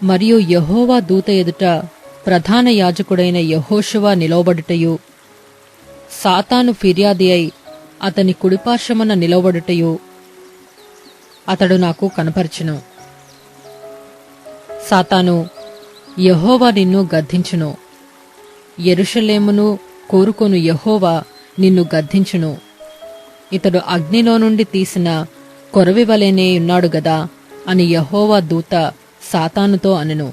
మరియు యెహోవా దూత ఎదుట ప్రధాన యాజకుడైన యెహోషువ నిలవబడుటయు, సాతాను ఫిర్యాది అయి అతని కుడిపార్శ్వమున నిలవబడుటయు అతడు నాకు కనపరచును. సాతాను, యెహోవా నిన్ను గద్దించును, యెరూషలేమును కోరుకొను యెహోవా నిన్ను గద్దించును. ఇతడు అగ్నిలో నుండి తీసిన కొరవి వలెనే ఉన్నాడు గదా అని యెహోవా దూత సాతానుతో అనెను.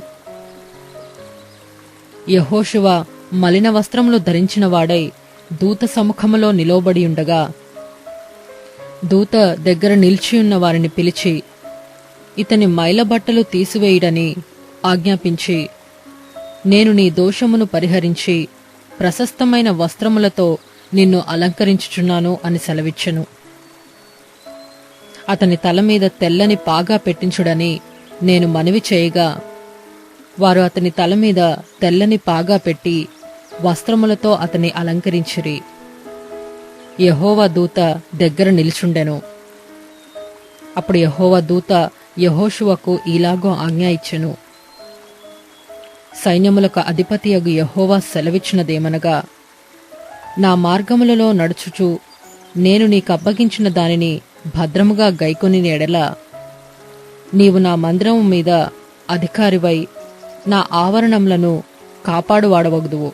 యెహోషువ మలిన వస్త్రములు ధరించినవాడై దూత సముఖములో నిలవబడి ఉండగా, దూత దగ్గర నిలిచియున్న వారిని పిలిచి ఇతని మైలబట్టలు తీసివేయుడని ఆజ్ఞాపించి, నేను నీ దోషమును పరిహరించి ప్రశస్తమైన వస్త్రములతో నిన్ను అలంకరించుచున్నాను అని సెలవిచ్చెను. అతని తల మీద తెల్లని పాగా పెట్టించుడని నేను మనవి చేయగా, వారు అతని తల మీద తెల్లని పాగా పెట్టి వస్త్రములతో అతన్ని అలంకరించిరి. యెహోవా దూత దగ్గర నిలుచుండెను. అప్పుడు యెహోవా దూత యెహోషువకు ఈలాగో ఆజ్ఞ ఇచ్చెను. సైన్యములకు అధిపతియగు యెహోవా సెలవిచ్చినదేమనగా, నా మార్గములలో నడుచుచు నేను నీకప్పగించిన దానిని భద్రముగా గైకొని ఎడల నీవు నా మందిరము మీద అధికారివై నా ఆవరణములను కాపాడువాడవగుదువు.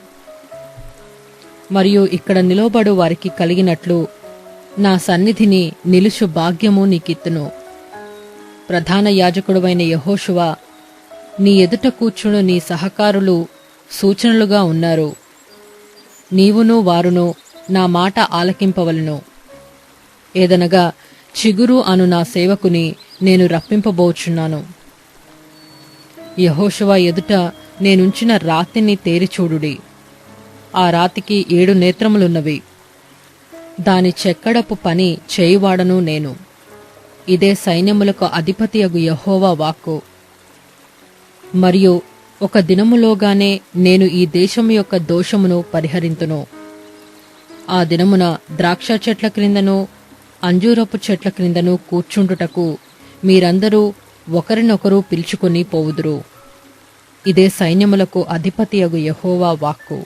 మరియు ఇక్కడ నిలవబడు వారికి కలిగినట్లు నా సన్నిధిని నిలుచు భాగ్యము నీకిత్తును. ప్రధాన యాజకుడువైన యెహోషువ, నీ ఎదుట కూర్చుని నీ సహకారులు సూచనలుగా ఉన్నారు. నీవును వారును నా మాట ఆలకింపవలను. ఏదనగా చిగురు అను నా సేవకుని నేను రప్పింపబోచున్నాను. యెహోషువ ఎదుట నేనుంచిన రాతిని తేరిచూడుడి. ఆ రాతికి 7 నేత్రములున్నవి. దాని చెక్కడపు పని చేయువాడను నేను. ఇదే సైన్యములకు అధిపతియగు యెహోవా వాక్కు. మరియు ఒక దినములోగానే నేను ఈ దేశము యొక్క దోషమును పరిహరింతును. ఆ దినమున ద్రాక్ష చెట్ల క్రిందను అంజూరపు చెట్ల క్రిందను కూర్చుండుటకు మీరందరూ ఒకరినొకరు పిలుచుకొని పోవుదురు. ఇదే సైన్యములకు అధిపతియగు యెహోవా వాక్కు.